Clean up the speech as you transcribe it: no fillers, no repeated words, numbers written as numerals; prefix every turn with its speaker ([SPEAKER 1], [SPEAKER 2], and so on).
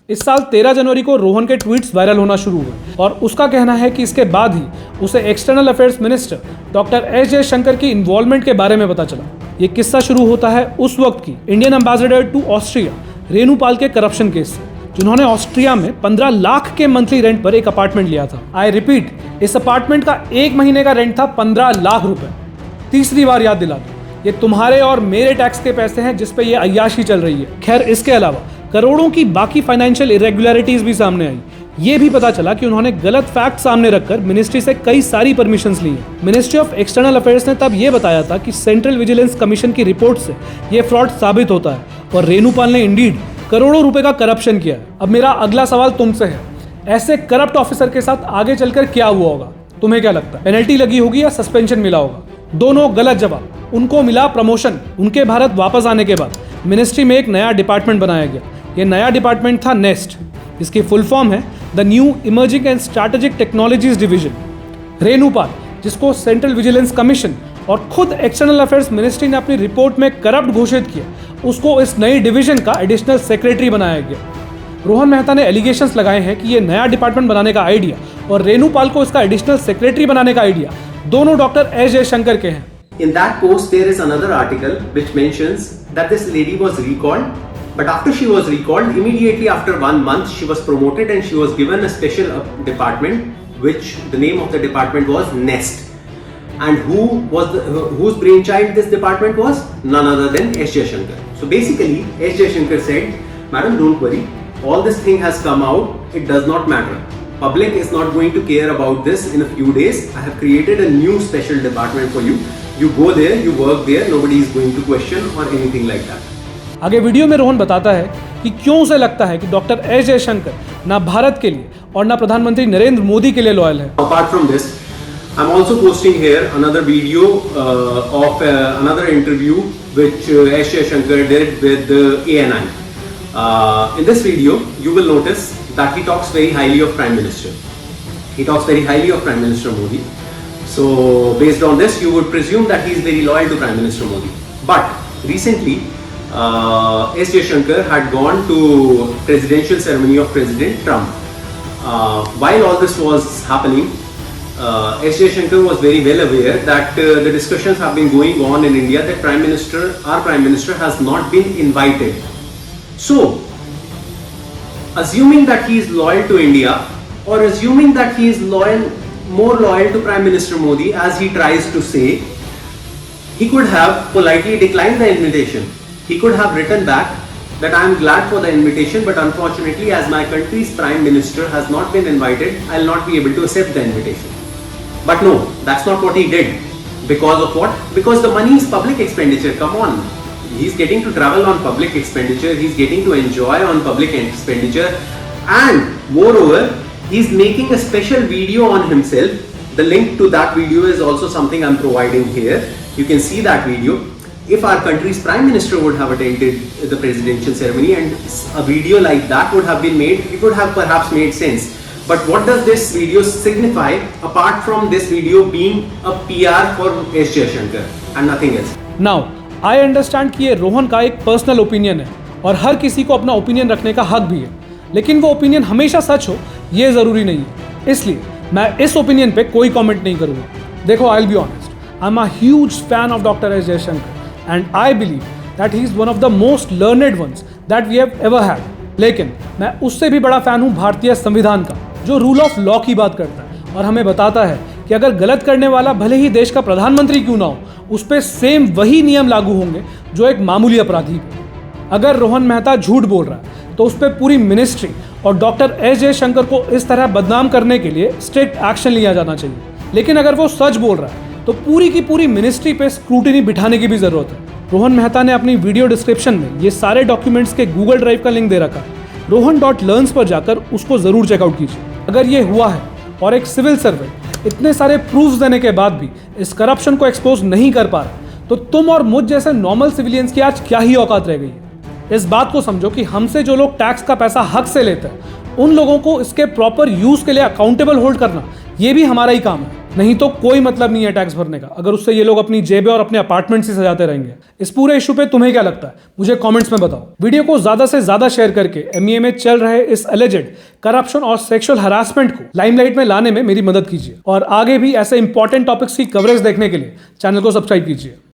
[SPEAKER 1] इस साल 13 जनवरी को रोहन के ट्वीट्स वायरल होना शुरू हुए और उसका कहना है कि इसके बाद ही उसे external affairs minister doctor S Jaishankar की इन्वॉल्वमेंट के बारे में पता चला। ये किस्सा शुरू होता है उस वक्त की Indian ambassador to Austria Renu Pal के करप्शन केस से, जिन्होंने ऑस्ट्रिया में 15 लाख के मंथली रेंट पर एक अपार्टमेंट लिया था। आई रिपीट, इस अपार्टमेंट का एक महीने का रेंट था 15 लाख रुपए। तीसरी बार याद दिला दूं, ये तुम्हारे और मेरे टैक्स के पैसे हैं जिस पे ये अय्याशी चल रही है। खैर, इसके अलावा करोड़ों की बाकी फाइनेंशियल इरेगुलरिटीज भी सामने आई। ये भी पता चला कि उन्होंने गलत फैक्ट सामने रखकर मिनिस्ट्री से कई सारी परमिशंस ली हैं। मिनिस्ट्री ऑफ एक्सटर्नल अफेयर्स ने तब ये बताया था कि सेंट्रल विजिलेंस कमीशन की रिपोर्ट से ये फ्रॉड साबित होता है और रेनू पाल ने इंडीड करोड़ों रुपए का करप्शन किया है। अब मेरा अगला सवाल तुमसे है, ऐसे करप्ट ऑफिसर के साथ आगे चलकर क्या हुआ होगा? तुम्हें क्या लगता है, पेनल्टी लगी होगी या सस्पेंशन मिला होगा? दोनों गलत जवाब। उनको मिला प्रमोशन। उनके भारत वापस आने के बाद मिनिस्ट्री में एक नया डिपार्टमेंट बनाया गया। ये नया डिपार्टमेंट था नेस्ट, जिसकी फुल फॉर्म है the new emerging and strategic technologies division. Renu Pal, जिसको सेंट्रल विजिलेंस कमीशन और खुद एक्सटर्नल अफेयर्स मिनिस्ट्री ने अपनी रिपोर्ट में करप्ट घोषित किया, उसको इस नई डिवीजन का एडिशनल सेक्रेटरी बनाया गया। रोहन मेहता ने एलिगेशंस लगाए हैं कि ये नया डिपार्टमेंट बनाने का आइडिया और रेनू पाल को इसका एडिशनल सेक्रेटरी बनाने का आइडिया दोनों डॉक्टर एस जयशंकर के हैं।
[SPEAKER 2] In that post, there is another article which mentions that this lady was recalled, but after she was recalled, immediately after 1 month, she was promoted and she was given a special department, which the name of the department was Nest. And whose brainchild this department was? None other than S. Jayashankar. So basically, S. Jayashankar said, "Madam, don't worry. All this thing has come out. It does not matter. Public is not going to care about this in a few days. I have created a new special department for you. You go there, you work there. Nobody is going to question or anything like that."
[SPEAKER 1] आगे video में रोहन बताता है कि क्यों उसे लगता है कि डॉक्टर एस जयशंकर ना भारत के लिए और ना प्रधानमंत्री नरेंद्र मोदी के लिए लॉयल है।
[SPEAKER 2] Apart from this, I'm also posting here another video of another interview which S. Jayashankar did with ANI. In this video, you will notice that he talks very highly of Prime Minister. He talks very highly of Prime Minister Modi. So, based on this, you would presume that he is very loyal to Prime Minister Modi. But recently, S. Jayashankar had gone to presidential ceremony of President Trump. While all this was happening, S. Jayashankar was very well aware that the discussions have been going on in India that our Prime Minister has not been invited. So, assuming that he is loyal to India, or assuming that he is more loyal to Prime Minister Modi as he tries to say, he could have politely declined the invitation. He could have written back that I am glad for the invitation, but unfortunately as my country's Prime Minister has not been invited, I will not be able to accept the invitation. But no, that's not what he did. Because of what? Because the money is public expenditure. Come on. He's getting to travel on public expenditure. He's getting to enjoy on public expenditure. And moreover, he's making a special video on himself. The link to that video is also something I'm providing here. You can see that video. If our country's Prime Minister would have attended the presidential ceremony and a video like that would have been made, it would have perhaps made sense. But what does this video signify apart from this video being a PR for S. Jayashankar and nothing else?
[SPEAKER 1] Now, I understand कि ये रोहन का एक personal opinion है और हर किसी को अपना opinion रखने का हक भी है, लेकिन वो ओपिनियन हमेशा सच हो ये ज़रूरी नहीं है। इसलिए मैं इस ओपिनियन पे कोई कमेंट नहीं करूँगा। देखो, I will be honest, I am a huge fan of doctor S Jaishankar and I believe that he is one of the most learned ones that we have ever had. लेकिन मैं उससे भी बड़ा फ़ैन हूँ भारतीय संविधान का, जो रूल ऑफ लॉ की बात करता है और हमें बताता है कि अगर गलत करने वाला भले ही देश का प्रधानमंत्री क्यों ना हो, उस पर सेम वही नियम लागू होंगे जो एक मामूली अपराधी पे। अगर रोहन मेहता झूठ बोल रहा है तो उस पर पूरी मिनिस्ट्री और डॉक्टर एस जयशंकर को इस तरह बदनाम करने के लिए स्ट्रिक्ट एक्शन लिया जाना चाहिए। लेकिन अगर वो सच बोल रहा है तो पूरी की पूरी मिनिस्ट्री पे स्क्रूटिनी बिठाने की भी ज़रूरत है। रोहन मेहता ने अपनी वीडियो डिस्क्रिप्शन में ये सारे डॉक्यूमेंट्स के गूगल ड्राइव का लिंक दे रखा है। rohan.learns पर जाकर उसको ज़रूर चेकआउट कीजिए। अगर ये हुआ है और एक सिविल सर्वेंट इतने सारे प्रूफ्स देने के बाद भी इस करप्शन को एक्सपोज नहीं कर पा रहा, तो तुम और मुझ जैसे नॉर्मल सिविलियंस की आज क्या ही औकात रह गई है। इस बात को समझो कि हमसे जो लोग टैक्स का पैसा हक से लेते हैं, उन लोगों को इसके प्रॉपर यूज़ के लिए अकाउंटेबल होल्ड करना ये भी हमारा ही काम है। नहीं तो कोई मतलब नहीं है टैक्स भरने का, अगर उससे ये लोग अपनी जेबें और अपने अपार्टमेंट्स ही सजाते रहेंगे। इस पूरे इशू पे तुम्हें क्या लगता है, मुझे कमेंट्स में बताओ। वीडियो को ज्यादा से ज्यादा शेयर करके MEA में चल रहे इस एलिजेड करप्शन और सेक्सुअल हरासमेंट को लाइमलाइट में लाने में मेरी मदद कीजिए, और आगे भी ऐसे इंपॉर्टेंट टॉपिक्स की कवरेज देखने के लिए चैनल को सब्सक्राइब कीजिए।